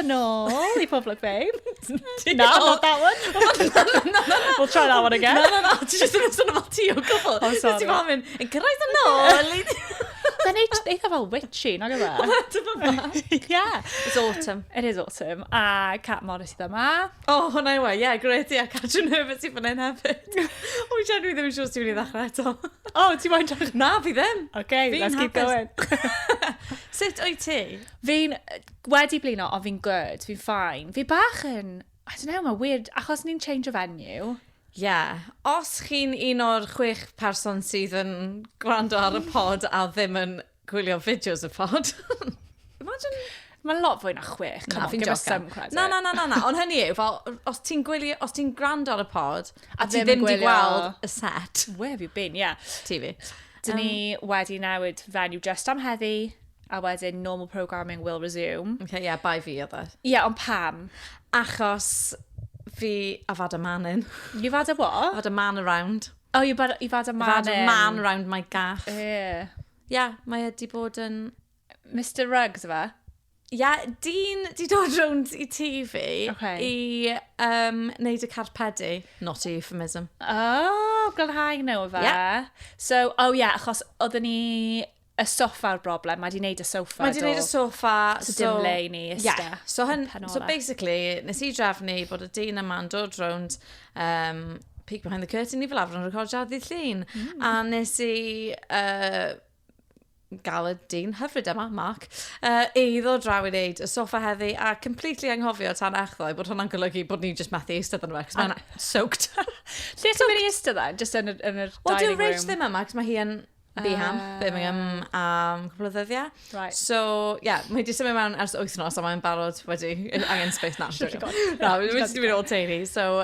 Croeso nôl I Pob Lwc Babe. No, not that one. No. We'll try that one again. No. Ti jyst yn sôn fel ti o gwbl. Oh, sorry. Ti'n fel mynd, yn croeso nôl. Then eitha fel witchy, nag yma. Yeah. It's autumn. It is autumn. A Cat Morris sydd yma. Hwnna yw, ie, gret, ie, Catrin nervous I fan hyn hefyd. Wy gen i ddim yn siŵr sy'n mynd I ddechrau eto. Ti'n moyn drach? Na, fi ddim. Okay, let's keep going. Sut o'i ti? Fi'n wedi blino, ond fi'n good, fi'n fine. Fi bach yn, I don't know, mae'n weird, achos ni'n change o venue. Os chi'n un o'r 6 person sydd yn gwrando ar y pod a ddim yn gwylio fideos y pod. Imagine... Mae'n lot fwy na 6. Come on, give us some credit. Na. Ond hynny yw, fel, os ti'n gwrando ar y pod a ti ddim wedi gweld y set. Where have you been, yeah. TV. Dyn ni wedi newid venue just am heddi, a wedyn normal programming will resume. Okay, bai fi oedd e. Ond pam? Achos fi, I've had a man in. You've had a what? I've had a man around. Oh, you've had a man in. I've had a man around my gaff. Yeah. Mae wedi bod yn... Mr Ruggs, yma? Dyn di dod rownd I tŷ fi I wneud y carpedi. Not a euphemism. Glanhau nhw fe. So, achos oedden ni y soffa o'r broblem. Mae di wneud y soffa. Mae di wneud y soffa. So dim le I ni ista. So basically, nes I drefnu bod y dyn yma'n dod rownd peek behind the curtain I fel arfer yn recordio ddydd llun. A nes I... gael y dyn hyfryd yma, Mark, I ddod draw I wneud y soffa heddi a completely anghofio tan echddoe bod hwnna'n golygu bod ni'n just methu eistedd yn cos mae'n soaked. Lle chi'n mynd I eistedd then? Just yn y dining room? Wel, dwi'n reich ddim yma, cos mae hi yn Birmingham am cwbl o ddyddiau. Right. So, mae wedi symud mewn ers wythnos a mae'n barod wedi angen space na. No, wedi mynd ôl teulu. So,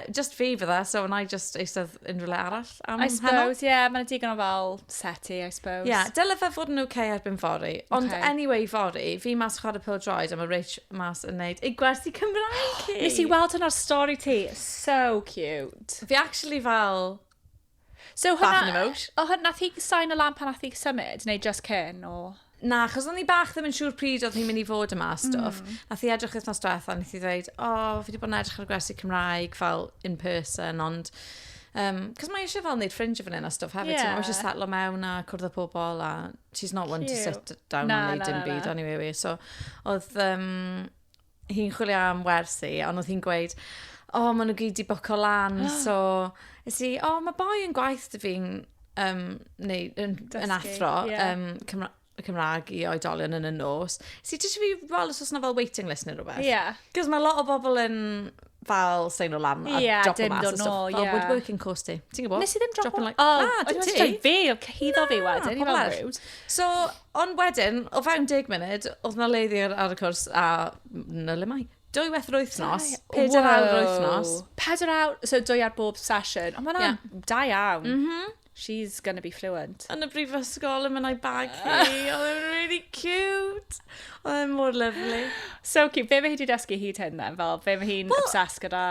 just fi fydda. So, na I just eistedd unrhyw le arall am I suppose, mae'n digon o fel seti, I suppose. Dyle fe fod yn okay erbyn fori. Ond anyway fori, fi mas chwarae pêl-droed a mae Rich mas yn neud ei gwersi Cymraeg hi. Nes I weld hwnna'r stori ti. So cute. Fi actually fel... So bach yn emotion. Nath hi sign y lamp pan nath hi symud, neu just cyn, o... Na, chos o'n i bach ddim yn siŵr pryd oedd hi'n mynd I fod yma stwff. Nath hi edrych wythnos diwetha, nath hi ddweud, fi wedi bod yn edrych ar y gwersi Cymraeg fel in person, ond... Cos mae eisiau fel wneud fringe fan hyn a stwff hefyd. Mae eisiau setlo mewn a cwrdd o pobl a she's not one to sit down a wneud dim byd anyway. So, oedd hi'n chwilio am wersi, ond oedd hi'n gweud, maen nhw gyd I boco lan, so... Is hi, mae boi yn gwaith dy fi'n yn athro Cymraeg I oedolion yn y nos. Is hi jyst fi fel os oes na fel waiting list neu rhywbeth? Cos mae lot o bobl yn fel sein o lam a drop o mas a stuff. Fel woodworking course ti. Ti'n gwybod? Nes I ddim drop o... dim ti? Fi, hyddo fi wedyn. I fel rwyd. So, ond wedyn, o fewn 10 munud, oedd na leiddi'r ar y cwrs a na le mai. 2 weth'r wythnos, 4 awr wythnos. 4 awr, so 2 ar bob session. Ond mae'n da iawn. She's going to be fluent. Yn y brifysgol, yn mynd bag hi. Oedd e'n really cute. Oedd e'n mor lovely. So cute. Be mae hi wedi dysgu hyd hyn then? Fel, be mae hi'n obsessed gyda...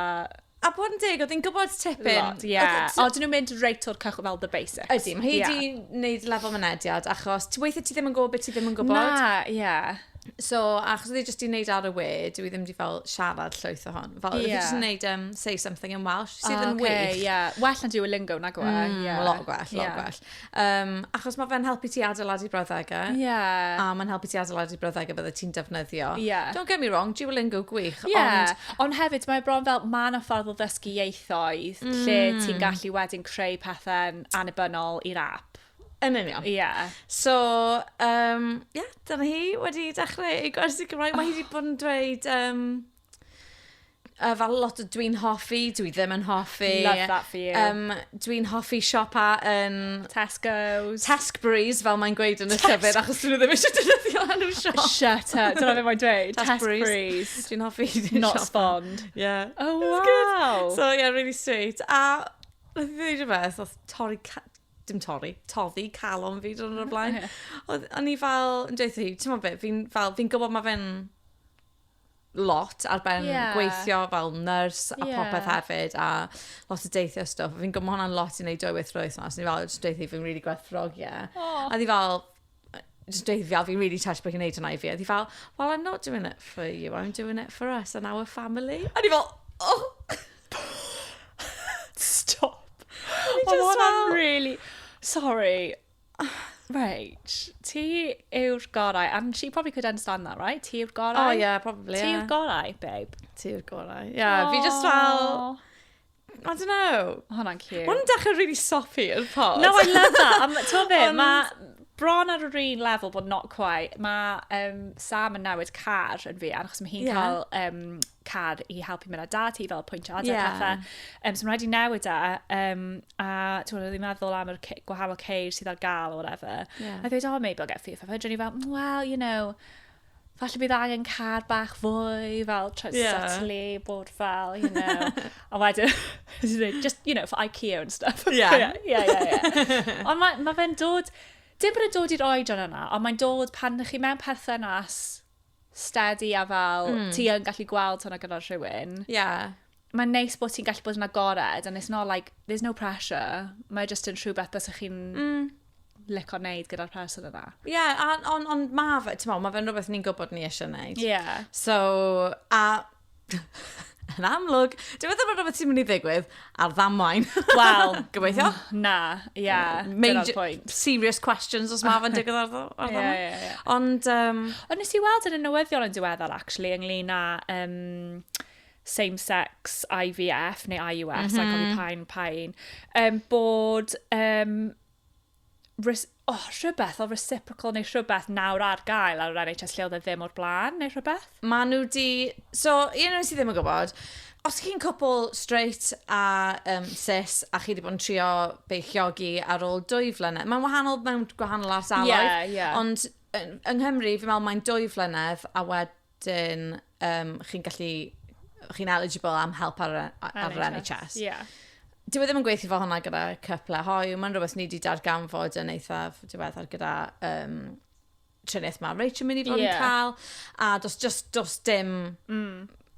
A bod yn dig, oedd hi'n gwybod tipyn. Dyn nhw'n mynd reit o'r cychwyn fel the basics. Ydy, mae hi wedi gwneud lefel mynediad, achos weithio ti ddim yn gwybod beth ti ddim yn gwybod. Na, So, achos oedd hi jyst I wneud ar y we, dwi ddim wedi fel siarad llwyth o hon. Fel, oedd hi jyst yn wneud say something in Welsh, sydd yn wych. Well na Duolingo, na gwe. Lot gwell. Achos mae fe'n helpu ti adeiladu brawddegau. A mae'n helpu ti adeiladu brawddegau bydde ti'n defnyddio. Don't get me wrong, Duolingo gwych. Ond hefyd, mae bron fel, mae yna ffordd o ddysgu ieithoedd, lle ti'n gallu wedyn creu pethau'n annibynnol i'r app. Yn union. So, dyna hi wedi dechrau ei gwersi Cymraeg. Mae hi wedi bod yn dweud fel lot o dwi'n hoffi, dwi ddim yn hoffi. Love that for you. Dwi'n hoffi siopa yn... Tesco's. Tesco's, fel mae'n gweud yn y llyfr, achos dwi'n ddim eisiau defnyddio enw siop. Shut up. Dyna fe mae'n dweud. Tesco's. Dwi'n hoffi... Not spawned. Oh, wow. So, really sweet. A, nath i ddweud rhywbeth, oedd toddi calon fi dod yn y blaen. O'n i fel, yn dweud hi, ti'n meddwl beth, fi'n gwybod mae fe'n lot ar ben gweithio fel nyrs a popeth hefyd a lot o deithio stwff. Fi'n gwybod hwnna'n lot I wneud 2 wythnos. Ni fel, dweud hi, fi'n really gwerthfrog, A ddi fel, just dweud fi, fi'n really touched bod chi'n neud hwnna i fi. A di fel, well, I'm not doing it for you, I'm doing it for us and our family. A di fel, oh. Stop. Oh, I'm really... Sorry. Right. Ti yw'r gorau. And she probably could understand that, right? Ti yw'r gorau. Oh, yeah, probably, Ti yw'r gorau, babe. Ti yw'r gorau. Yeah, fi just fel... I don't know. Hwnna'n cute. Hwna'n dechrau really soppy yn pod. No, I love that. Ti'n fe, mae bron ar yr un level, but not quite. Mae Sam yn newid car yn fi, achos mae hi'n cael car i helpu mynd â dad hi fel pwyntio adeg pethau. So mae'n rhaid i newid a ti'n wedi meddwl am yr gwahanol ceir sydd ar gael o whatever. A dweud, oh, maybe I'll get FIFA. Ni fel, well, you know, falle bydd angen car bach fwy, fel subtly, bod fel, you know. A wedyn, just, you know, for IKEA and stuff. Yeah. Ond mae fe'n dod, dim bod yn dod i'r oedran yna, ond mae'n dod pan chi mewn perthynas steady a fel, ti yn gallu gweld hwnna gyda'r rhywun. Yeah. Mae'n neis bod ti'n gallu bod yn agored, and it's not like, there's no pressure. Mae just yn rhywbeth bys chi'n lico neud gyda'r person yna. Yeah, ond mae fe, ti'n meddwl, mae fe'n rhywbeth ni'n gwybod ni eisiau neud. Yeah. So, yn amlwg, dwi'n meddwl bod rhywbeth sy'n mynd i ddigwydd ar ddamwain. Wel, gobeithio? Na, yeah, major point. Serious questions os mae fe'n digwydd ar ddamwain. Ond nes i weld yn y newyddion yn diweddar, actually, ynglyn â same-sex IVF neu IUF, sa'n cofio pain, bod rhywbeth o reciprocal neu rhywbeth nawr ar gael ar yr NHS lle oedd e ddim o'r blaen neu rhywbeth? Maen nhw di... So, un o'r sydd ddim yn gwybod, os chi'n cwpl straight a cis a chi wedi bod yn trio beichiogi ar ôl 2 flynedd, mae'n wahanol mewn gwahanol ardaloedd. Ond yng Nghymru, fi'n meddwl mae'n 2 flynedd a wedyn chi'n eligible am help ar NHS. Dwi ddim yn gweithio fel hwnna gyda cyplau hoiw. Mae'n rhywbeth ni wedi darganfod yn eithaf diweddar gyda triniaeth mae Rachel mynd i fod yn cael. A dos dim...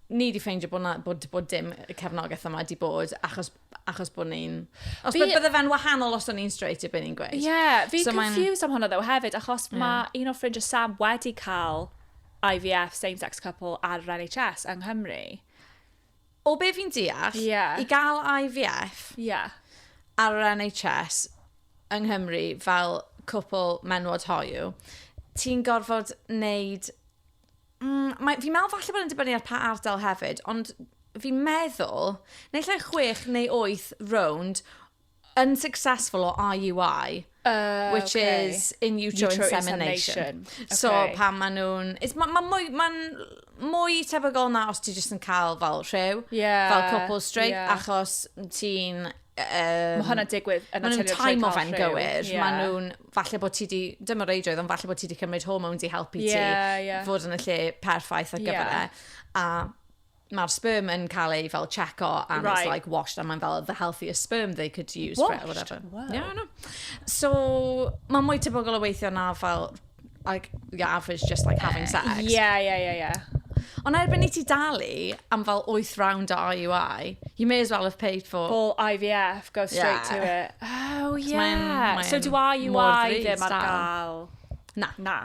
Ni wedi ffeindio bod dim cefnogaeth yma wedi bod achos bod ni'n... Os bydde fe'n wahanol os o'n ni'n straight i byd ni'n gweud. Yeah, fi'n confused am hwnna ddo hefyd, achos mae un o ffrindiau Sam wedi cael IVF, same-sex couple ar yr NHS yng Nghymru. O be fi'n deall, i gael IVF ar yr NHS yng Nghymru fel cwpl menwod hoiw, ti'n gorfod wneud... Fi'n meddwl falle bod yn dibynnu ar pa ardal hefyd, ond fi'n meddwl, neu lle 6 neu 8 round unsuccessful o IUI, which is in utero insemination. So, pan maen nhw'n... Mae'n mwy tebygol na os ti jyst yn cael fel rhyw, fel couple straight, achos ti'n... Mae hwnna digwydd yn atelier time o fe'n gywir. Maen nhw'n... Falle bod ti di... Dim o reidrwydd, ond falle bod ti di cymryd hormones i helpu ti fod yn y lle perffaith ar gyfer e. A mae'r sperm yn cael ei fel check-o and it's like washed and mae'n fel the healthiest sperm they could use for it or whatever. Wow. Yeah, I know. So, mae'n mwy tebygol o weithio na fel like your average just like having sex. Yeah. Ond erbyn i ti dalu am fel 8 round o IUI, you may as well have paid for... Full IVF, go straight to it. Oh, yeah. So do IUI ddim ar gael? Na.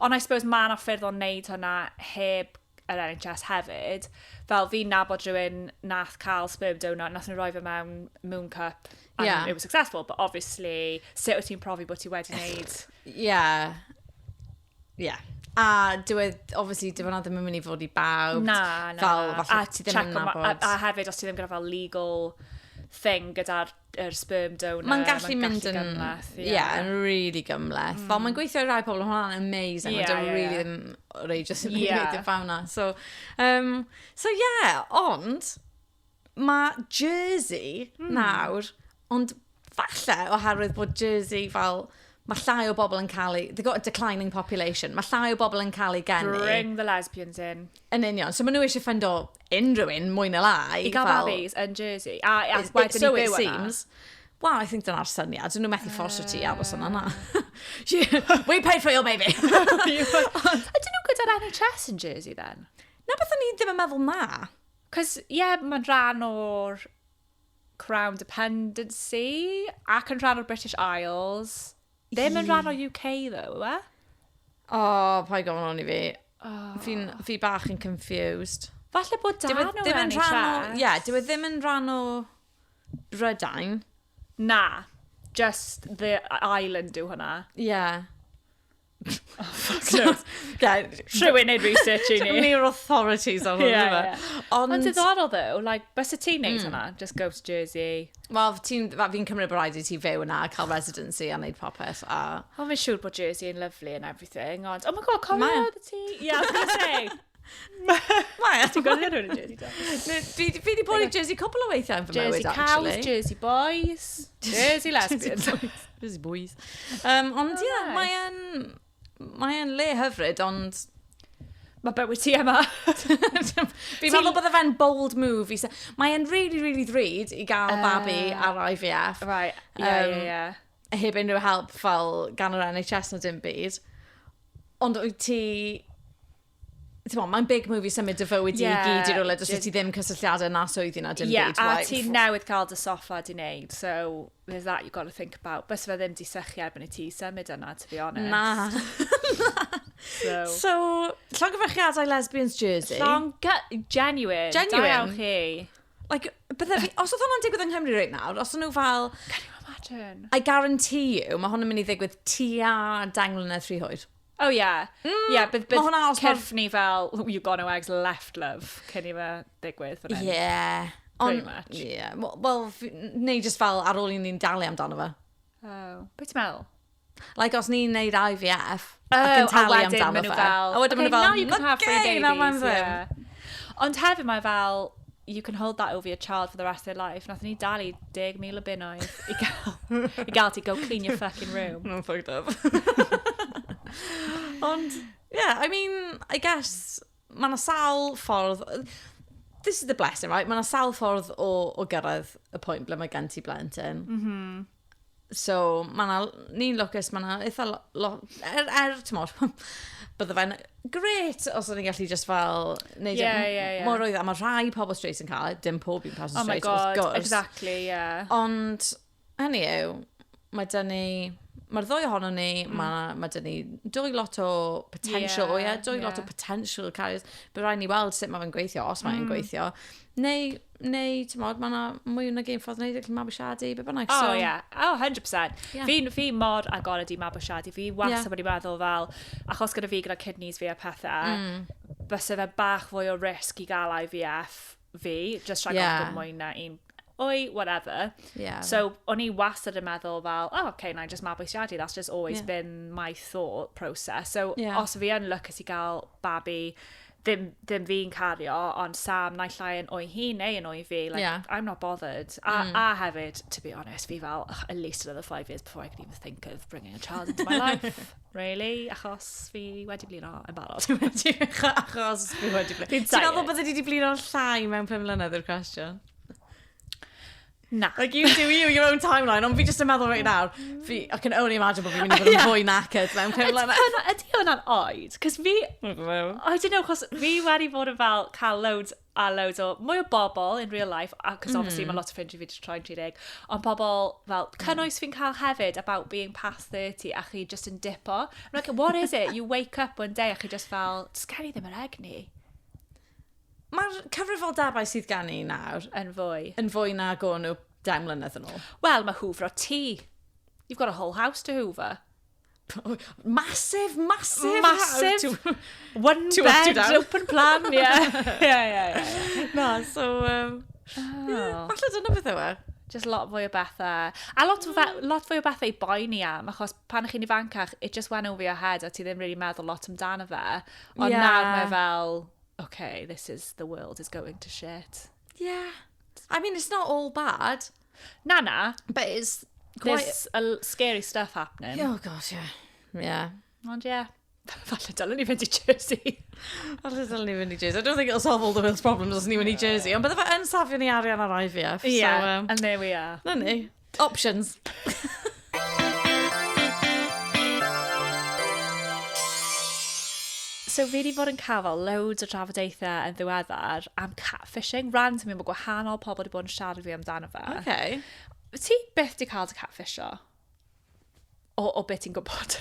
Ond I suppose ma'n ffyrdd o wneud hwnna heb yr NHS hefyd. Fel fi'n nabod rhywun nath cael sperm donor, nath nhw roi fe mewn moon cup. And it was successful, but obviously, sut wyt ti'n profi bod ti wedi wneud? Yeah. A obviously, dyma ddim yn mynd i fod i bawb. Na. Fel, falle ti ddim yn nabod. A hefyd, os ti ddim gyda fel legal thing gyda'r sperm donor. Mae'n gallu mynd yn... yn really gymleth. Fel, mae'n gweithio rai pobl, hwnna'n amazing. Mae'n really ddim outrageous yn gwneud y fawn na. So, ond mae Jersey nawr, ond falle oherwydd bod Jersey fel... Mae llai o bobl yn cael ei... They've got a declining population. Mae llai o bobl yn cael ei geni. Bring the lesbians in. Yn union. So maen nhw eisiau ffendo unrhyw un mwy na lai. I gael babis yn Jersey. A wedyn i byw yna. Well, I think dyna'r syniad. Dyn nhw methu fforsio ti aros yna. We paid for your baby. Ydyn nhw gyda'r NHS yn Jersey then? Na beth o'n i ddim yn meddwl na. Cos, mae'n rhan o'r Crown Dependency ac yn rhan o'r British Isles. Ddim yn rhan o UK, though, e? Pa gofyn o'n i fi. Fi bach yn confused. Falle bod dan nhw NHS. Ie, dyw e ddim yn rhan o Brydain. Na, just the island yw hwnna. Ie. Oh, fuck no. Rhywun neud research i ni. Ni'r authorities ar hwnna. Ond diddorol though, like, bys y ti'n neud hwnna? Just go to Jersey. Wel, fi'n cymryd bod rhaid i ti fyw yna, cael residency a neud popeth. O, fi'n siŵr bod Jersey yn lovely and everything, ond, oh my god, cofio the ti? Yeah, I was gonna say. Mae. Ti'n gwybod hyn yn Jersey, do? Fi wedi bod i Jersey cwbl o weithiau yn fy mywyd, actually. Jersey cows, Jersey boys, Jersey lesbians. Jersey boys. Ond ie, mae'n le hyfryd, ond... Mae bywyd ti yma. Fi'n meddwl bod fe'n bold move. Mae'n really ddrud i gael babi ar IVF. Right, ie. Heb unrhyw help fel gan yr NHS na dim byd. Ond wyt ti... Mae'n big move i symud dy fywyd i gyd i'r rwle, os ti ddim cysylltiadau na swyddi na dim byd. A ti newydd cael dy soffa di wneud, so there's that you've got to think about. Bys fe ddim di sychu erbyn i ti symud yna, to be honest. Na. So, llongyfarchiadau lesbians Jersey? Genuine. Da iawn chi. Like, os oedd hwnna'n digwydd yng Nghymru right nawr, os oedd nhw fel... Can you imagine? I guarantee you, mae hwnna'n mynd i ddigwydd tua 10 mlynedd 3 hwyr. Oh, yeah. Yeah, bydd cyrff ni fel, you've got no eggs left, love, cyn i fe digwydd. Yeah. Pretty much. Yeah. Wel, neu just fel ar ôl i ni'n dalu amdano fe. Oh. Beth ti'n meddwl? Like, os ni'n neud IVF, ac yn talu amdano fe. A wedyn maen nhw fel, now you can have 3 babies. Yeah. Ond hefyd mae fel, you can hold that over your child for the rest of their life. Nath ni dalu 10,000 o bunnoedd i gael ti go clean your fucking room. I'm fucked up. Ond, yeah, I mean, I guess, mae yna sawl ffordd... This is the blessing, right? Mae yna sawl ffordd o gyrraedd y pwynt ble mae gen ti blentyn. So, mae yna... Ni'n lwcus, mae yna eitha ti'n modd, bydde fe'n gret os o'n i'n gallu just fel... Mor oedd, a mae rhai pobl straight yn cael, dim pob un person straight, oh my god, exactly, yeah. Ond, hynny yw, mae dyn ni... Mae'r ddwy ohono ni, mae dyn ni dwy lot o potential, dwy lot o potential cariad. Bydd rhaid ni weld sut mae fe'n gweithio, os mae'n gweithio. Neu, ti'n modd, mae yna mwy na game ffordd wneud eich mabwysiadu, be bynnag. Oh, yeah. Oh, 100%. Fi mor agored i mabwysiadu. Fi wastad wedi meddwl fel, achos gyda fi gyda kidneys fi a pethau, bysa fe bach fwy o risg i gael IVF fi, just rhaid gofyn mwy na un whatever. Yeah. So, o'n i wastad yn meddwl fel, na i just mabwysiadu. That's just always been my thought process. So, os fi yn lwcus i gael babi, ddim fi'n cario, ond Sam naill ai yn o'i hi neu yn o'i fi. Like, I'm not bothered. A hefyd, to be honest, fi fel, at least another 5 years before I could even think of bringing a child into my life. Really? Achos fi wedi blino yn barod. Achos fi wedi blino. Ti'n meddwl bod wedi blino llai mewn 5 mlynedd yw'r cwestiwn? Na. Like, you do your own timeline, ond fi just yn meddwl right now, I can only imagine bod fi'n mynd i fod yn fwy knackered mewn 5 mlynedd. Ydy hwnna'n oed? Cos fi... I don't know, cos fi wedi bod yn fel cael loads a loads o mwy o bobl in real life, cos obviously mae lot o ffrindiau fi wedi troi'n 30, ond bobl fel, cynnwys fi'n cael hefyd about being past 30 a chi just yn dipo. I'm like, what is it? You wake up one day a chi just fel, sgeri ddim yr egni. Mae'r cyfrifoldebau sydd gan i nawr yn fwy. Yn fwy na go nhw 10 mlynedd yn ôl. Wel, mae hwfro ti. You've got a whole house to hoover. Massive house. One bed, open plan, yeah. No, so... Falle dyna beth yw e. Just lot fwy o bethau. A lot fwy o bethau i boeni am, achos pan chi'n ifancach, it just went over your head, a ti ddim really meddwl lot amdano fe. Ond nawr mae fel... Okay, the world is going to shit. Yeah. I mean, it's not all bad. Na. But it's quite... There's scary stuff happening. Oh, gosh, yeah. And falle dylen ni fynd i Jersey. I don't think it'll solve all the world's problems os ni fynd i Jersey, ond bydde fe yn safio ni arian ar IVF. Yeah, and there we are. Na ni. Options. So fi wedi bod yn cael loads o trafodaethau yn ddiweddar am catfishing. Random mi'n bod gwahanol pobl wedi bod yn siarad fi amdano fe. Okay. Ti byth di cael dy catfishio? O beth ti'n gwybod?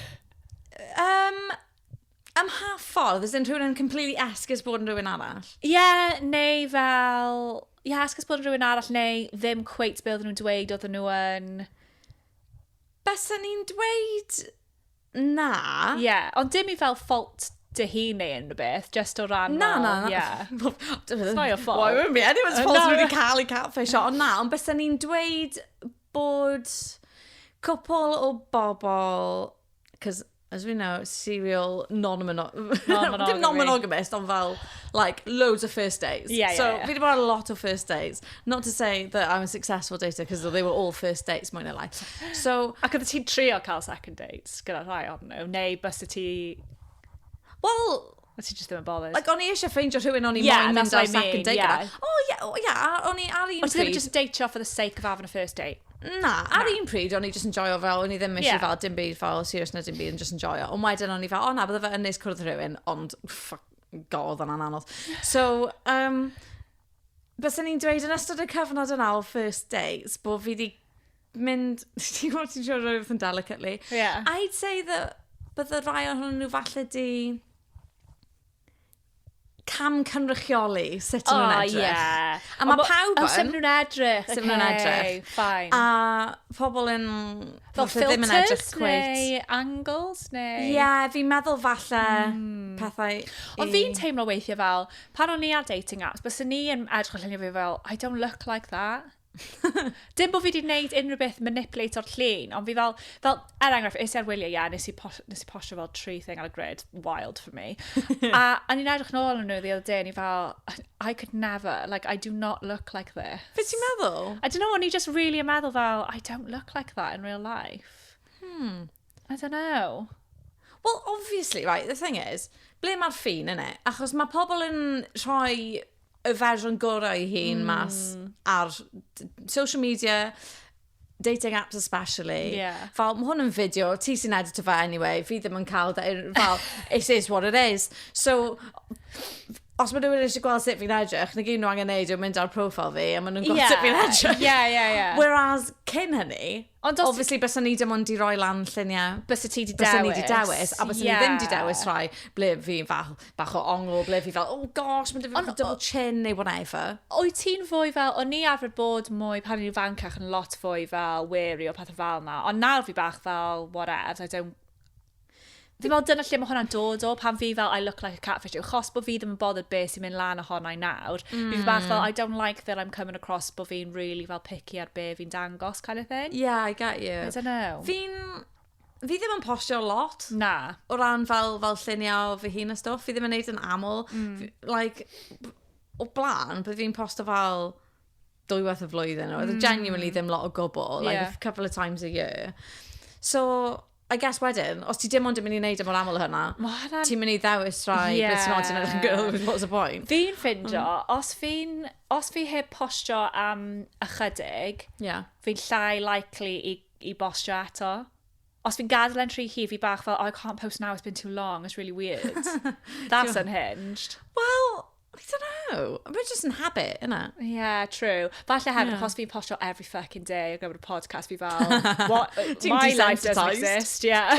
half ffordd, ys rhywun yn completely esgus bod yn rhywun arall? Neu fel... esgus bod yn rhywun arall, neu ddim cweit be oedden nhw'n dweud oedden nhw yn... Bysa ni'n dweud na. Ond dim i fel fault dy hun neu unrhyw beth, just o ran Na. It's not your fault. Well, it wouldn't be anyone's fault nhw wedi cael ei catfishio. Ond na, ond bysa ni'n dweud bod cwpl o bobl, because as we know, serial non-monogamous, ond fel, like, loads of first dates. So, fi wedi bod a lot of first dates. Not to say that I'm a successful dater, because they were all first dates, mwy neu lai. So... Ac oedd ti'n trio cael second dates gyda rhai o'n nhw, neu bysa ti... Well... Ti just ddim yn bothered. Like, o'n i eisiau ffeindio rhywun o'n i moyn mynd ar second date gyda. O'n i ar un pryd... Ond ti ddim just date off for the sake of having a first date? Na, ar un pryd, o'n i just enjoyo fel, o'n i ddim eisiau fel, dim byd fel, serious na dim byd, yn just enjoyo. Ond wedyn o'n i fel, bydde fe yn neis cwrdd rhywun, ond, god, yna'n anodd. So, bys ni'n dweud yn ystod y cyfnod yna o first dates, bod fi di mynd, ti'n gwybod ti'n siarad rhywbeth yn delicately? I'd say that bydde rai ohonyn nhw falle di cam cynrychioli sut yn nhw'n edrych. A mae pawb yn... Sut nhw'n edrych. Sut nhw'n edrych. Fine. A pobl yn... Fel filters neu angles neu... Fi'n meddwl falle pethau... Ond fi'n teimlo weithiau fel, pan o'n i ar dating apps, bys ni yn edrych o llunio fi fel, I don't look like that. Dim bod fi wedi gwneud unrhyw beth manipulate o'r llun, ond fi fel enghraifft, es i ar wyliau, nes i postio fel tree thing ar y grid, wild for me. a ni'n edrych nôl yn nhw the other day, ni fel, I could never, like, I do not look like this. Be ti'n meddwl? I don't know, o'n i just really yn meddwl fel, I don't look like that in real life. I don't know. Well, obviously, right, the thing is, ble mae'r ffin yn e? Achos mae pobl yn rhoi y fersiwn gorau i hun mas ar social media, dating apps especially. Fel, mae hwn yn fideo, ti sy'n edito fe anyway, fi ddim yn cael, fel, it is what it is. So, os mae rhywun eisiau gweld sut fi'n edrych, na gyd nhw angen neud yw mynd ar profile fi, a maen nhw'n gweld sut fi'n edrych. Whereas, cyn hynny, obviously, bysa ni dim ond di roi lan lluniau. Bysa ti di dewis. A bysa ni ddim di dewis rhai, ble fi bach o ongl, ble fi fel, oh gosh, mae'n dyfod double chin neu whatever. Wyt ti'n fwy fel, o'n i arfer bod mwy pan i'n fancach yn lot fwy fel wary o pethau fel yna, ond nawr fi bach fel whatever, I don't... Fi'n meddwl dyna lle mae hwnna'n dod o, pan fi fel I look like a catfishio, chos bod fi ddim yn bothered beth sy'n mynd lan o honna i nawr. Fi'n bach fel, I don't like that I'm coming across bod fi'n really fel picky ar be fi'n dangos kind of thing. Yeah, I get you. I don't know. Fi ddim yn postio lot. Na. O ran fel lluniau o fy hun a stwff. Fi ddim yn neud yn aml. Like, o blaen, bydd fi'n postio fel 2 y flwyddyn. Oedd genuinely ddim lot o gwbl. Like, a couple of times a year. So... I guess wedyn, os ti dim ond yn mynd i wneud mor aml hynna, ti'n mynd i ddewis rai, beth ti'n edrych yn gyrraedd, what's the point? Fi'n ffindio, os fi heb postio am ychydig, fi'n llai likely i postio eto. Os fi'n gadael yn rhy hir, fi bach fel, I can't post now, it's been too long, it's really weird. That's unhinged. Well... I don't know. We're just in habit, innit? Yeah, true. Falle hefyd, achos fi'n postio every fucking day ar gyfer y podcast, fi fel, what? My life doesn't exist, yeah,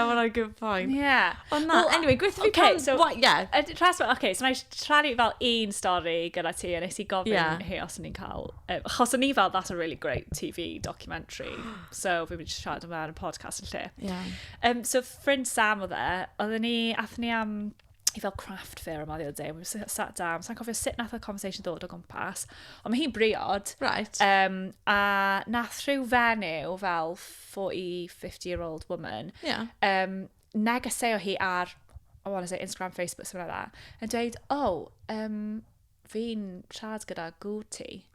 what a good point. Yeah. Ond na, anyway, gweithio fi pan... so, what, so na i tranu fel un stori gyda ti, a nes i gofyn hi os ni'n cael... Achos o'n i fel, that's a really great TV documentary, so fi'n mynd i siarad yma yn y podcast yn lle. Yeah. So, ffrind Sam o dde, athyn ni am... i fel craft fair yma the other day, we sat down, sa'n cofio sut nath y conversation ddod o gwmpas, ond mae hi'n briod, right. A nath rhyw fenyw fel 40-50-year-old woman, negeseo hi ar, I want to say Instagram, Facebook, something like that, yn dweud, fi'n siarad gyda gŵti.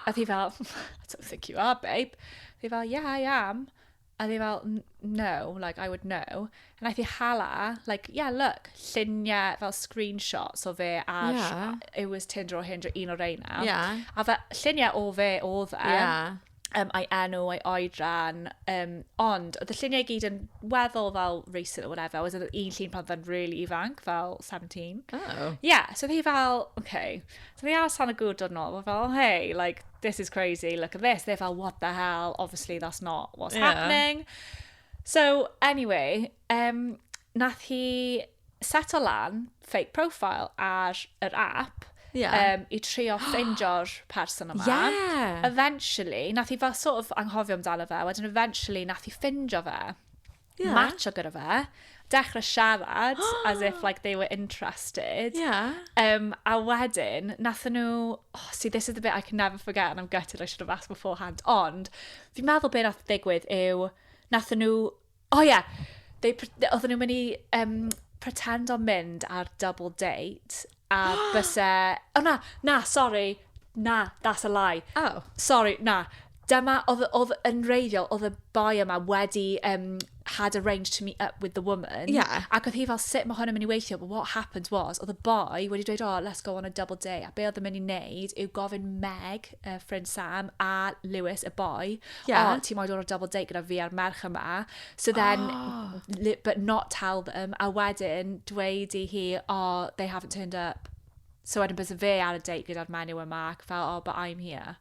A thi fel, I don't think you are, babe. Thi fel, yeah, I am. A they fel, no, like, I would know. And I think hala, like, yeah, look, lluniau fel screenshots o fe ar, it was Tinder or Hinge, un o'r reina. Yeah. A fe, lluniau o fe o dde. Yeah. A'i enw, a'i oedran, ond oedd y lluniau gyd yn weddol fel recent or whatever, was un llun pan fe'n really ifanc, fel 17. Oh. Yeah, so they fel, okay. So they asked Hannah Good or not, fel, hey, like, this is crazy, look at this. They felt, what the hell? Obviously, that's not what's happening. So, anyway, nath hi setlo lan fake profile ar yr app i trio ffeindio'r person yma. Yeah. Eventually, nath hi fel sort of anghofio amdano fe, wedyn eventually nath hi ffindio fe, matcho gyda fe, dechrau siarad as if like they were interested. Yeah. A wedyn, nath nhw, see, this is the bit I can never forget, and I'm gutted I should have asked beforehand, ond fi'n meddwl beth nath ddigwydd yw, nath nhw, oedden nhw'n mynd i pretend o'n mynd ar double date, a byse, sorry, that's a lie. Oh. Sorry, dyma, oedd yn reiddiol, oedd y boi yma wedi had arranged to meet up with the woman. Yeah. Ac oedd hi fel, sut mae hwn yn mynd i weithio, but what happened was, oedd y boi wedi dweud, let's go on a double date. A be oedd yn mynd i wneud yw gofyn Meg, ffrind Sam, a Lewis, y boi, ti moyn dod on a double date gyda fi a'r merch yma. So then, but not tell them, a wedyn dweud i hi, they haven't turned up. So wedyn byse fe ar a date gyda'r menyw yma, ac fel, but I'm here.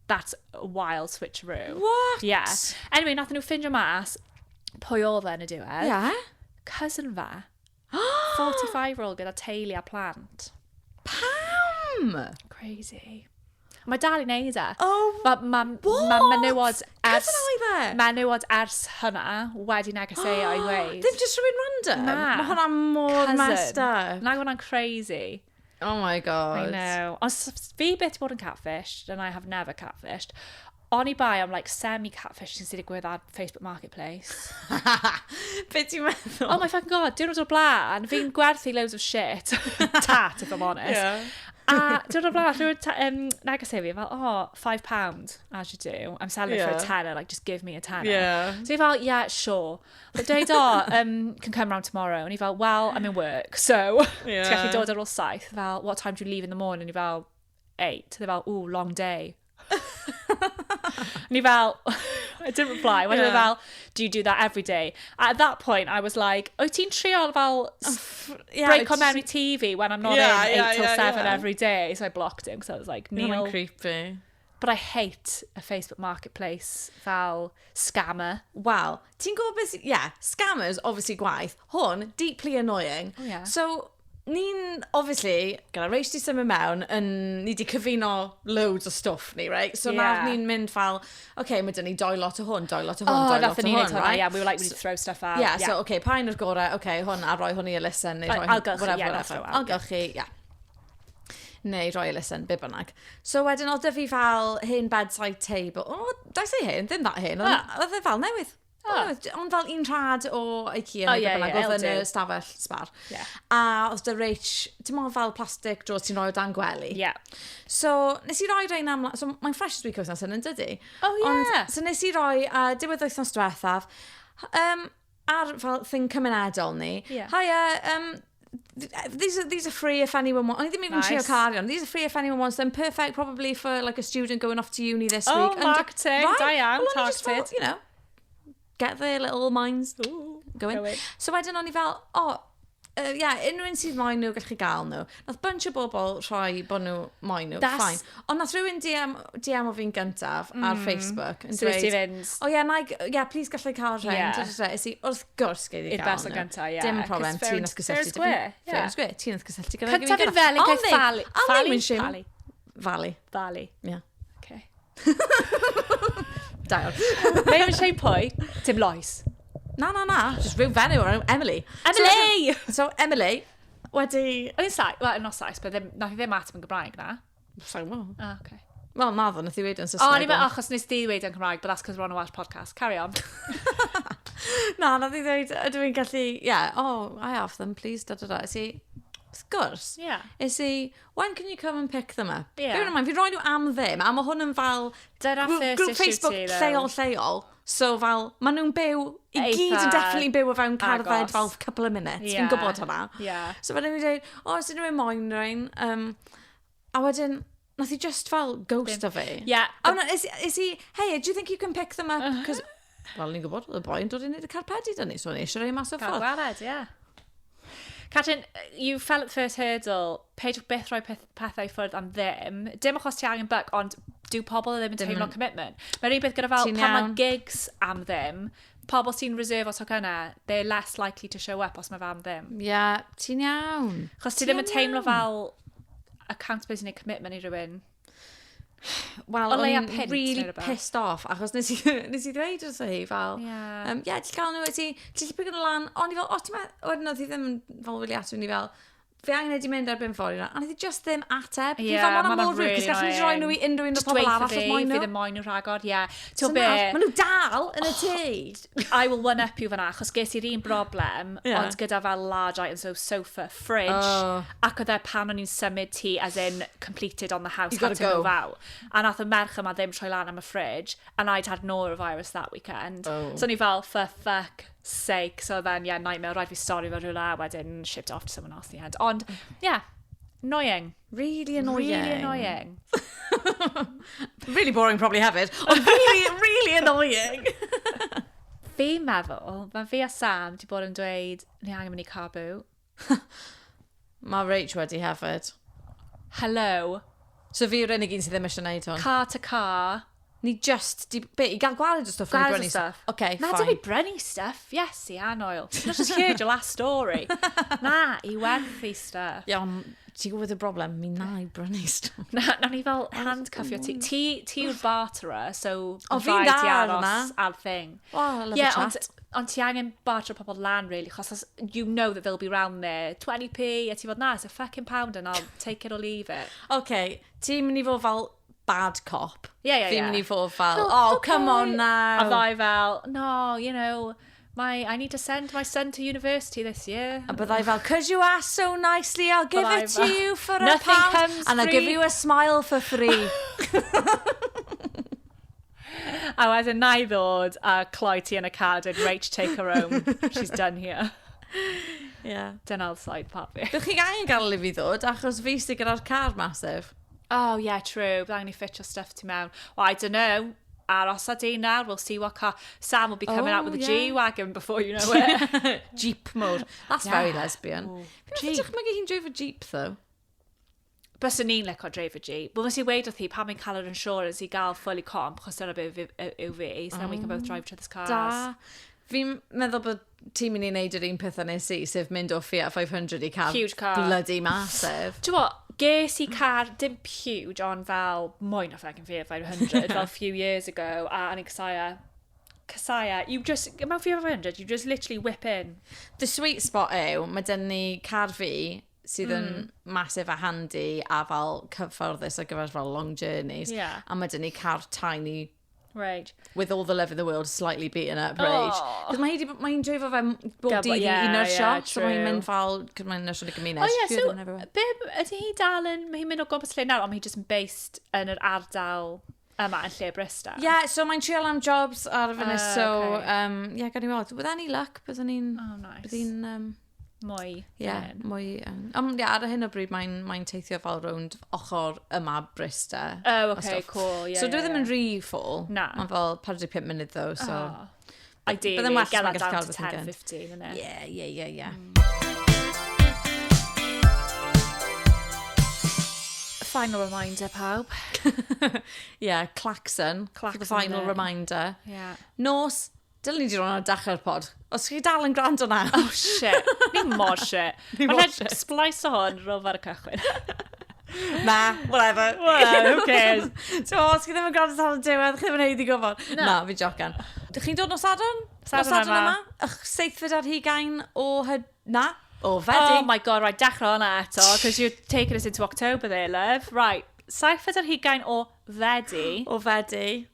That's a wild switcheroo. What? Yeah. Anyway, nath nhw ffindio mas, pwy oedd yn y diwedd? Yeah. Cousin fe. 45-year-old gyda teulu a plant. Pam? Crazy. Mae dal i wneud e. Oh, Mae menywod ers... Cousin oedd e? Menywod ers hynna wedi negeseuo i ddweud. Ddim just rhywun random? Na. Mae hwnna mor messed up. Na hwnna'n crazy. Oh my god. I know. Ond fi beth bod yn catfished, and I have never catfished. O'n I bai am like semi-catfish sy'n digwydd ar Facebook Marketplace. Be ti'n meddwl? Oh my fucking god, diwrnod o'r blaen, fi'n gwerthu loads of shit. Tat, if I'm honest. Yeah. A diwrnod o'r blaen, rhywun negeseu fi, fel, £5, as you do. I'm selling it for a tenner, like, just give me a tenner. Yeah. So he fel, yeah, sure. But dweud, can come round tomorrow. And he fel, well, I'm in work, so ti'n gallu dod ar ôl 7. Fel, what time do you leave in the morning? And he fel, 8. They fel, ooh, long day. And he fel, I didn't reply. When he fel, do you do that every day? At that point, I was like, wyt ti'n trio fel break on Mary TV when I'm not in 8 till 7 every day? So I blocked him because I was like, Neil. You're creepy. But I hate a Facebook Marketplace fel scammer. Well, ti'n gwybod beth... Yeah, scammers, obviously gwaith. Hwn, deeply annoying. Oh, yeah. So, ni'n, obviously, gyda reis di symud mewn, ni di cyfuno loads o stuff ni, right? So nawr ni'n mynd fel, okay, mae dyn ni 2 lot o hwn, 2 lot o hwn, 2 lot o hwn, right? Yeah, we were like, we need to throw stuff out. Yeah, so, okay, pa un o'r gorau, okay, hwn, a roi hwn i elusen, neu roi Algylchi, Algylchi, yeah. Neu roi elusen, be bynnag. So wedyn, oedd fi fel hen bedside table. Da I say hen? Ddim that hen. Oedd e fel newydd. Ond fel un rhad o IKEA neu be bynnag. Oedd yn y stafell sbar. A oedd dy reich, dim ond fel plastic dros ti'n rhoi o dan gwely. So nes i roi rhain am... So mae'n fresh this week wythnos yn dydi. So nes i roi diwedd wythnos diwethaf ar fel thing cymunedol ni. Hiya, these are free if anyone wants. I didn't even trio cariad. These are free if anyone wants them. Perfect, probably for like a student going off to uni this week. Oh, marketing, Diane, targeted. Thought, you know, get their little minds going. So wedyn o'n I fel, unrhyw un sydd moyn nhw, gallwch chi gael nhw. Nath bunch o bobl rhoi bod nhw moyn nhw, fine. Ond nath rhywun DM o fi'n gyntaf ar Facebook yn dweud, please gallwch chi cael rhain. Is i, wrth gwrs geid i gael nhw. Dim problem, ti nath gysylltu. Fair and square, ti nath gysylltu gyda fi. Cyfyn fel yn cael Fali. Yeah. Okay. Dawn. Mae'n siarad pwy? Tim Lois. Na. Just rhyw fenyw o'r Emily. Emily! So Emily, wedi... Oedd hi'n sais? Wel, not sais, but nath i ddim ateb yn Gymraeg na. Sa'n well. Okay. Wel, naddo, nath i wedi yn Saesneg. Ni'n meddwl achos nes di wedi yn Cymraeg, but that's because we're on a Welsh podcast. Carry on. Na, nath i ddweud, ydw i'n gallu... Yeah, I have them, please, da. Is he... Of course. Yeah. Is he... When can you come and pick them up? Yeah. Bear in mind, fi roi nhw am ddim, a mae hwn yn fel... Grŵp Facebook lleol. So fel, maen nhw'n byw, i gyd yn definitely byw o fewn Caerdydd fel couple of minutes. Fi'n gwybod hwnna. So wedyn fi'n dweud, os ydyn nhw'n moyn rhain. A wedyn, nath i just fel ghost o fi. Yeah. Oh no, is he, hey, do you think you can pick them up? Because, wel, ni'n gwybod, y boi yn dod i wneud y carpedi dyn ni, so ni eisiau rhoi mas o ffordd. Cael yeah. Catrin, you fell at the first hurdle, peidiwch byth rhoi pethau ffwrdd am ddim. Dim achos ti angen book, ond dyw pobl ddim yn teimlo commitment. Mae'r un beth gyda fel, pan mae gigs am ddim, pobl sy'n reserve os o gyna, they're less likely to show up os mae fe am ddim. Yeah, ti'n iawn. Chos ti ddim yn teimlo fel accountability neu commitment i rhywun. Wel, o'n i'n really pissed off, achos nes i ddweud wrth hi fel, ti'n cael nhw, ti'n pwyg yn y lan, ond i fel, o, ti'n meddwl, wedyn oedd hi ddim fel wili atw ni fel, fe angen wedi mynd erbyn ffordd yna, a oedd hi just ddim ateb. Fi fel, ma'n mor rwydd, cos gallen ni roi nhw i unrhyw un o'r pobl arall os moyn nhw. Fydd y moyn nhw rhagor, ie. Maen nhw dal yn y tŷ. I will one up you fan'na, achos ges i'r un broblem, ond gyda fel large items, so sofa, fridge, ac oedd e pan o'n i'n symud ti, as in completed on the house, had to move out. A nath y merch yma ddim troi lan am y fridge, and I'd had norovirus that weekend. So ni fel, for fuck sake. So then, nightmare. Rhaid fi stori fel rhywle, wedyn shipped off to someone else in the end. Ond, annoying. Really annoying. Really annoying. Really boring probably hefyd. Ond really annoying. Fi'n meddwl, mae fi a Sam di bod yn dweud, ni angen mynd i car boot. Mae Rach wedi hefyd. Hello. So fi yw'r unig un sydd ddim eisiau gwneud hwn. Car to car. Ni just, i gael gwared o stuff. Gwared o stuff. Okay, fine. Na, dim i brynu stuff. Yes, i anoil. Not just heard your last story. Na, i werthu stuff. Iawn, ti'n gwybod y broblem? Mi na i brynu stuff. Na ni fel handcuffio ti. Ti yw'r barterer, so fi'n dar yna. Ar thing. Oh, I love a chat. Ond ti angen barter pobl lan, really, chos you know that they'll be round there. 20p, a ti fod, na, it's a fucking pound and I'll take it or leave it. Okay, ti'n mynd i fod fel bad cop. Yeah. Fi'n mynd i fod fel, okay. Come on now. A ddau fel, no, you know, I need to send my son to university this year. A byddai fel, cause you asked so nicely, I'll give it to you for a pound. And I'll give you a smile for free. A wedyn na I ddod a cloi ti yn y cadw, Rach take her home. She's done here. Yeah. Dyna'r side part fi. Bych chi angen gael i fi ddod, achos fi sydd gyda'r car masif. Oh, yeah, true. But I'm going to fit your stuff to mewn. Well, I don't know. Aros a di now. We'll see what car. Sam will be coming out with a G-Wagon before you know it. Jeep mode. That's very lesbian. Fi'n dychmygu hi'n dreif o Jeep, though. Bys yn ni'n licio dreif o Jeep. Wel, nes i weid wrth hi, pan mae'n cael yr insurance i gael fully comp, chos dyna beth yw fi, so then we can both drive each other's cars. Da. Fi'n meddwl bod ti'n mynd i wneud yr un peth nes i, sef mynd o Fiat 500 i cael huge car. Bloody massive. Do you what? Ges i car, dim huge, ond fel mwy na fucking Fiat 500, fel a few years ago, a yn Casaya, you just, mewn Fiat 500, you just literally whip in. The sweet spot yw, mae dyn ni car fi sydd yn massive a handy a fel cyfforddus ar gyfer fel long journeys. Yeah. A mae dyn ni car tiny. Rage. With all the love in the world, slightly beaten up rage. Cos mae'n dreifo fe bob dydd i un o'r siop, so mae'n mynd fel, cos mae'n nyrsio yn y gymuned. Oh yeah, so, Bib, ydy hi dal yn, mae hi'n mynd o gwmpas lle nawr, ond mae hi just yn based yn yr ardal yma yn lle Bristol. Yeah, so mae'n trial am jobs ar y fyny, so, yeah, gan i weld, with any luck, byddwn ni'n... Oh, nice. Byddwn ni'n... Mwy. Yeah, mwy. Ar y hyn o bryd mae'n teithio fel rownd ochr yma Bristol. Oh, okay, cool. Yeah, so dwi ddim yn rhy ffôl. Na. Mae'n fel 45 munud, though, so... Ideally, get that down to 10-15, innit? Yeah. Final reminder, Pob. Yeah, Claxon. For the final reminder. Yeah. Nos, dylen ni di ro'n ar dechrau'r pod. Os chi dal yn gwrando na. Oh, shit. Ni mor shit. Mae'n splice o hwn rof ar y cychwyn. Na, whatever. Who cares? So, os chi ddim yn gwrando tan y diwedd, chi ddim yn neud i gwybod. Na, fi jocan. Dych chi'n dod nos Sadwrn? Sadwrn yma. Ych seithfed ar hugain o Na? O Fedi. Oh my god, right, dechrau hwnna eto, because you're taking us into October there, love. Right, seithfed ar hugain o Fedi. O Fedi.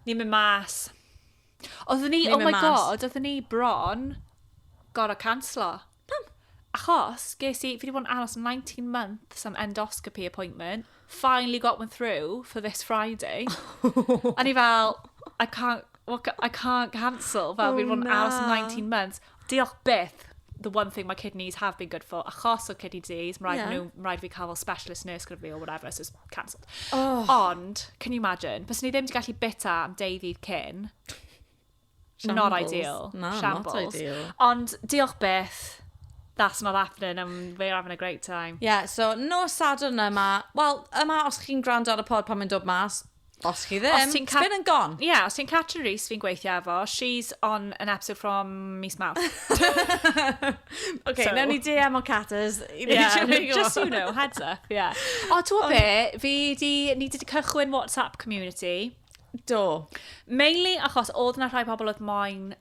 Ni'n mynd mas. Oedden ni, oh my god, oedden ni bron gorau cancelo. Achos, fi wedi bod yn aros 19 months am endoscopy appointment, finally got one through for this Friday. A ni fel, I can't cancel, fel fi wedi bod yn aros 19 months. Diolch byth, the one thing my kidneys have been good for, achos o kidney disease, mae'n rhaid fi cael fel specialist nurse gyda fi or whatever, so it's cancelled. Ond, can you imagine, bys ni ddim wedi gallu bita am deuddyd cyn. Shambles. Not ideal. No, Shambles. not ideal. Ond diolch byth, that's not happening and we're having a great time. Yeah, so nos Sadwrn yma, wel, yma os chi'n gwrando ar y pod pan mae'n dod mas, Os chi ddim, it's been and gone. Yeah, os ti'n Catrin Rees fi'n gweithio efo, she's on an episode from mis Mawrth. Okay, so, newn ni DM o Catters. Yeah, just so you know, heads up, yeah. O, ti'n be, ni wedi cychwyn WhatsApp community. Do. Mainly achos oedd yna rhai pobl oedd moyn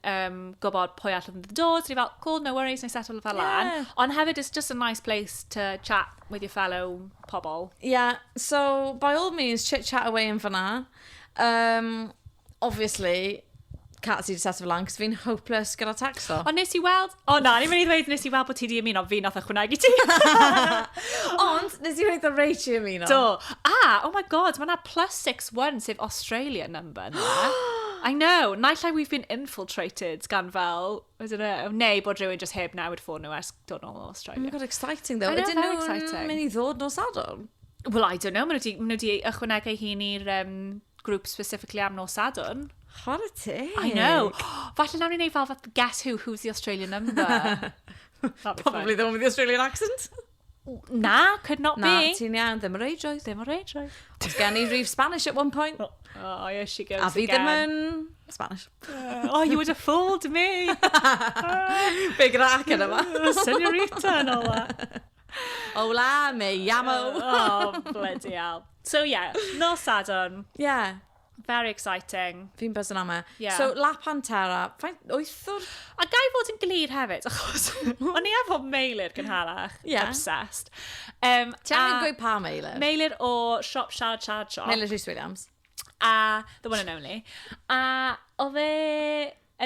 gwybod pwy allan yn dod, so ni fel, cool, no worries, ni'n settle fel lan. Ond hefyd, it's just a nice place to chat with your fellow pobl. Yeah, so by all means, chit-chat away in fanna. Obviously, Cat sydd wedi settle lan, cos fi'n hopeless gyda texto. Ond nes i weld... O na, ni'n mynd i ddweud nes i weld bod ti di ymuno, fi nath ychwanegu ti. Ond, nes i weithio Rachel ymuno. Do. Oh my god, mae yna +61 sef Australia number na. I know, naill ai we've been infiltrated gan fel, I don't know, neu bod rhywun just heb newid ffôn nhw ers dod nôl o Australia. Oh my god, exciting though. I know, very exciting. Ydyn nhw'n mynd i ddod no Sadwrn? Well, I don't know, maen nhw wedi ychwanegu hun i'r grŵp specifically am nos Sadwrn. Chwarae ti. I know. Falle nawn ni wneud fel guess who's the Australian number. Probably the one with the Australian accent. Na, could not be. Na, ti'n iawn, ddim yn reidroedd. Ddim yn reidroedd. Os gen i rhif Spanish at one point. Oh, here she goes again. A fi ddim yn Spanish. Oh, you would have fooled me. Big rack yn yma. Senorita and all that. Hola, me llamo. Oh, bloody hell. So yeah, no Sadwrn. Yeah. Very exciting. Fi'n byzzyn am e. Yeah. So, la Pantera, wythwr... A gai fod yn glir hefyd, achos o'n i efo meilir gynharach. Yeah. Obsessed. Ti'n angen gweud pa meilir? Meilir o Shop Siarad Shop. Meilir Rhys Williams. The one and only. A oedd e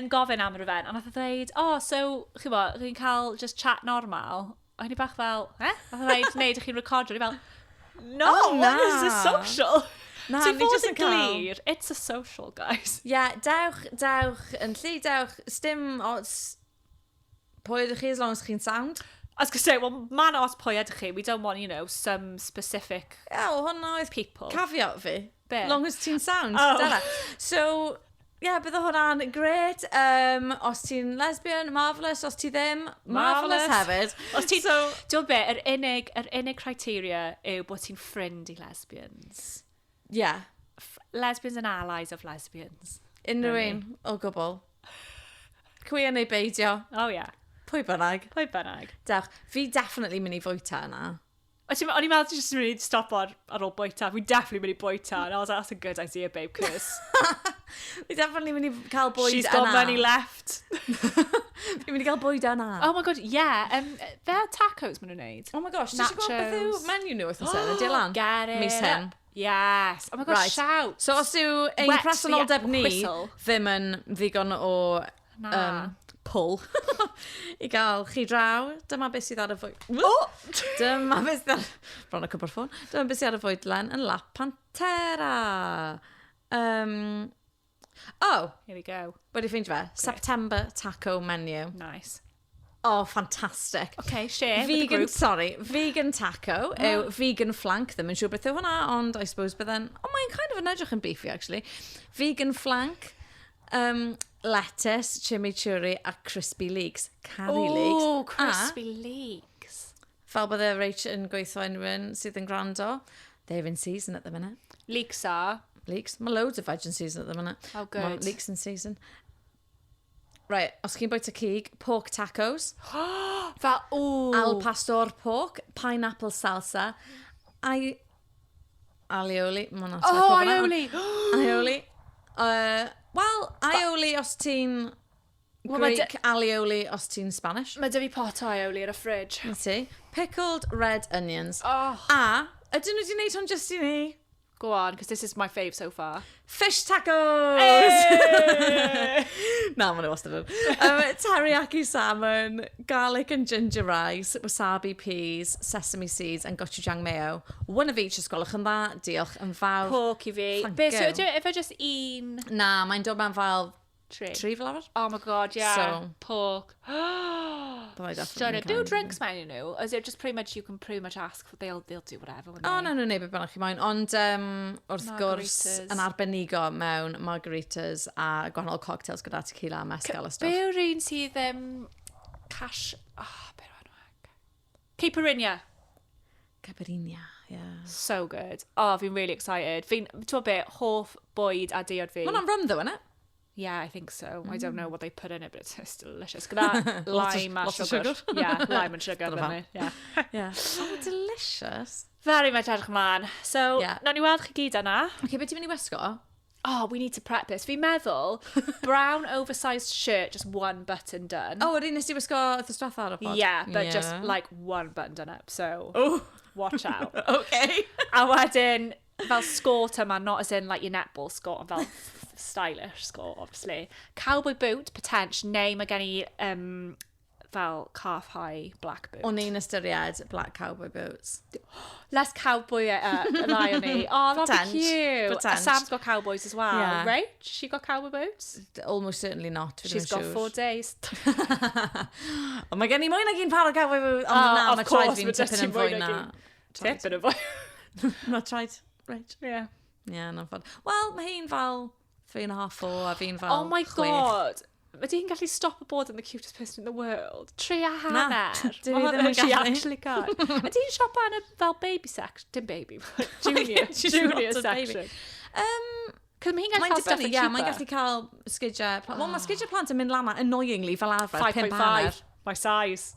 yn gofyn am yr event, a nath o ddweud, so, chi'n bo, chi'n cael just chat normal. A ni bach fel, Nath o ddweud, ydych chi'n recordio? Ni fel, no, what is this social? Na, so fod yn glir, it's a social, guys. Yeah, dewch, yn lle dewch, stym os... Pwy ydych chi as long as chi'n sound? I was going to say, well, man os pwy ydych chi, we don't want, some specific hwnna oedd people. Caveat fi. Be? Long as ti'n sound. Dere. So, bydd hwnna'n gret. Os ti'n lesbian, marvellous. Os ti ddim, marvellous hefyd. Os ti... So, dwi'n be, yr unig criteria yw bod ti'n friend i lesbians. Yeah. Lesbians and allies of lesbians. Unrhyw un o gwbl. Cwia neu beidio. Oh, yeah. Pwy bynnag. Dewch. Fi definitely mynd i fwyta yna. O'n i'n meddwl just mynd i stop ar ôl bwyta. We definitely mynd i bwyta. And I was like, that's a good idea, babe, cause... Fi definitely mynd i cael bwyd yna. She's got money left. Fi mynd i cael bwyd yna. Oh my god, yeah. They're tacos maen nhw'n neud. Oh my gosh, ti'n gwybod beth yw menu nhw wythnos yn? Ydy lan? Get it. Mis hyn. Yes. Oh my god, shout. So os yw ein presenoldeb ni ddim yn ddigon o pull i gael chi draw, dyma beth sydd ar y fwyd. Dyma beth sydd ar... Bron y cwbr ffôn. Dyma beth sydd ar y fwydlen yn la Pantera. Here we go. Wedi ffeindio fe. September taco menu. Nice. Oh, fantastic. Okay, share vegan, with the group. Sorry, vegan taco yw vegan flank. Ddim yn siŵr beth yw hwnna, ond I suppose bydden... Oh, mae'n kind of yn edrych yn beefy, actually. Vegan flank, lettuce, chimichurri a crispy leeks. Curry leeks. Oh, crispy leeks. Fel bydde Rach yn gweithio unrhyw sydd yn gwrando. They're in season at the minute. Leeks are? Leeks. Mae loads of veg in season at the minute. Oh, good. Leeks in season. Right, os chi'n bwyta cig, pork tacos. Fel, ooh. Al pastor pork, pineapple salsa, aioli. Aioli. Aioli. Wel, aioli os ti'n Greek, alioli os ti'n Spanish. Mae dy fi pot o aioli ar y fridge. Ti. Pickled red onions. Oh. A, ydyn nhw wedi gwneud hwn just i ni? Go on, because this is my fave so far. Fish tacos! Hey! Na, maen nhw wastad yn. Teriyaki salmon, garlic and ginger rice, wasabi peas, sesame seeds and gochujang mayo. One of each, ysgolwch yn dda. Diolch yn fawr. Pork i fi. Be, so if I just un... Na, mae'n dod mewn fel... Tri fel arfer? Oh my god, yeah. So, pork. Definitely do drinks menu nhw? Is it just pretty much you can pretty much ask for they'll do whatever? Oh, no, neu beth bynnag chi moyn. Ond wrth gwrs yn arbenigo mewn margaritas a gwahanol cocktails gyda tequila a mezcal a stuff. Be yw'r un sydd cash... Oh, be yw'r enwag? Caipirinha. Caipirinha, Yeah. So good. Oh, fi'n really excited. Fi'n, ti'n bit, hoff bwyd a diod fi. Mae'n on rum though, isn't it? Yeah, I think so. I don't know what they put in it, but it's delicious. Gyda lime a sugar. Yeah, lime and sugar. Yeah. Yeah. Oh, delicious. Very much edrych ymlaen. So, nawn ni weld chi gyd yna. Okay, beth ti'n mynd I wisgo? Oh, we need to prep this. Fi'n meddwl, brown oversized shirt, just one button done. Oh, yr un nes ti wisgo wrth y strath ar y pod? Yeah, but just like one button done up. So, watch out. Okay. A wedyn, fel skort yma, not as in like your netball skort, fel stylish skort, obviously. Cowboy boot, potential, neu mae gen I fel calf high black boots. O'n i'n ystyried black cowboy boots. Less cowboy lie on me. Oh, that'd be cute. Potential. Sam's got cowboys as well, Yeah. right? She got cowboy boots? Almost certainly not. She's got 4 days. O, mae gen I mwy nag un par o cowboy boots. Ond na, mae traed fi'n tipyn yn fwy na. Tipyn yn fwy. Mae traed, right. Yeah. Yeah, no fod. Wel, mae hi'n fel 3.5 4 a fi'n fel Oh my god. Mae di'n gallu stop a bod yn the cutest person in the world. Tri a hanner. dwi ddim yn She gallu. actually can. A di'n siop yn y fel baby section. Dim baby, but junior section. Cos mae hi'n gallu cael stuff yn cheaper. Mae'n gallu cael sgidiau. Wel, mae sgidiau plant yn mynd lama annoyingly fel arfer. 5.5. My size.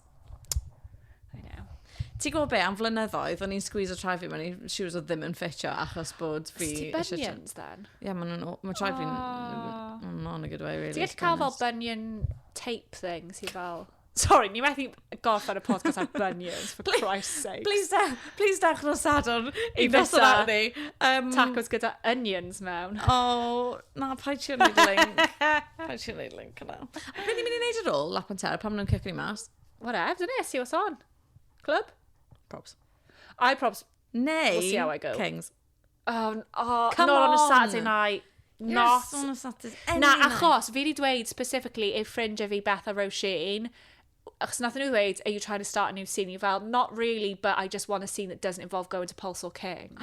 I know. Ti'n gwybod be, am flynyddoedd, o'n i'n squeeze o trai fi mewn I shoes oedd ddim yn ffitio achos bod fi... Ti bunions, then? Ie, mae trai fi'n... not in a good way, really. Ti'n gallu cael fel bunion tape thing sydd fel... Sorry, ni methu gorffen y podcast ar bunions, for Christ's sake. Please dewch nos Sadwrn I fysa fysa arni. Tacos gyda onions mewn. O, na, paid ti'n neud link. Paid ti'n neud link yna. Be ni'n mynd I neud ar ôl lap Pantera pan maen nhw'n cicio ni mas? Whatever, dyn ni, see what's on. Club? Props. I props. Nay. We'll see how I go. Kings. Oh, Come not on a on. Saturday night. Yes, on a Saturday. Na, achos, fi wedi dweud specifically if ffrindiau fi Beth a Roisin, achos nath nhw dweud, are you trying to start a new scene? Fel, not really, but I just want a scene that doesn't involve going to Pulse or Kings.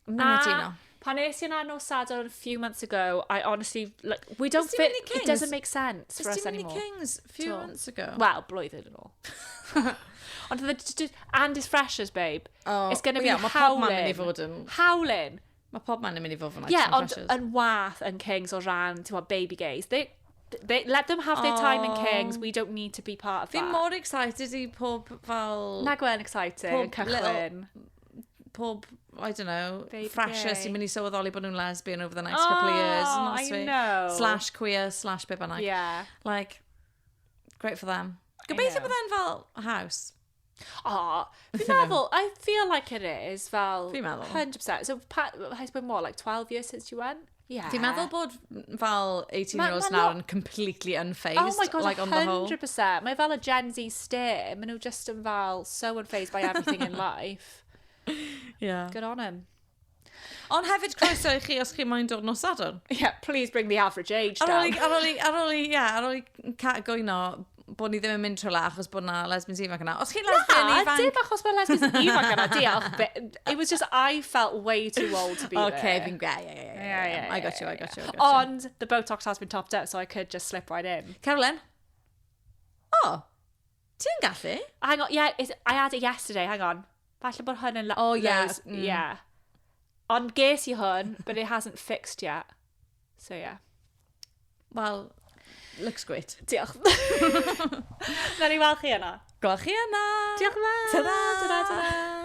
Na. Pan nes I yna nos Sadwrn a few months ago, I honestly, like, we don't fit, it doesn't make sense for us anymore. Ysdi Kings a few months ago? Well, blwyddyn yn ôl. Ond and it's freshers, babe. Oh, it's going to be Mae pob man yn mynd I fod yn... Howling. Mae pob man yn mynd I fod yn... Yeah, ond yn wath yn Kings o ran, ti'n gwybod, baby gays. They let them have their time in Kings. We don't need to be part of that. Fi'n more excited I pob fel... Na gwen exciting, cychwyn. Pob, I don't know, Baby fresher gay. sy'n mynd I sylweddoli bod nhw'n lesbian over the next couple of years. I know. Slash queer, slash be bynnag. Yeah. Like, great for them. Gobeithio bod e'n fel a house. Oh, fi'n meddwl, I feel like it is, fel... Fi'n meddwl. 100%. So, has been what, like 12 years since you went? Yeah. Fi'n meddwl bod fel 18-year-olds now yn completely unfazed. Oh my god, like, 100%. Mae fel a Gen Z stare. Mae nhw just yn fel so unfazed by everything in life. Yeah. Good on him. Ond hefyd croeso I chi os chi moyn dod nos Sadwrn. Yeah, please bring the average age down. Ar ôl I gwyno bod ni ddim yn mynd trwy la achos bod na lesbians ifanc yna. Os chi'n lesbian ifanc... Na, dim achos bod lesbians ifanc yna, diolch. It was just, I felt way too old to be there. Okay, fi'n yeah. I got you. And the Botox has been topped up, so I could just slip right in. Carolyn? Oh, ti'n gallu? Hang on, yeah, I had it yesterday, hang on. Falle bod hwn yn... Oh, yeah. Yeah. Ond ges I hwn, but it hasn't fixed yet. So, yeah. Well, looks great. Diolch. Na ni weld chi yna. Gweld chi yna. Diolch yn fawr. Ta-da!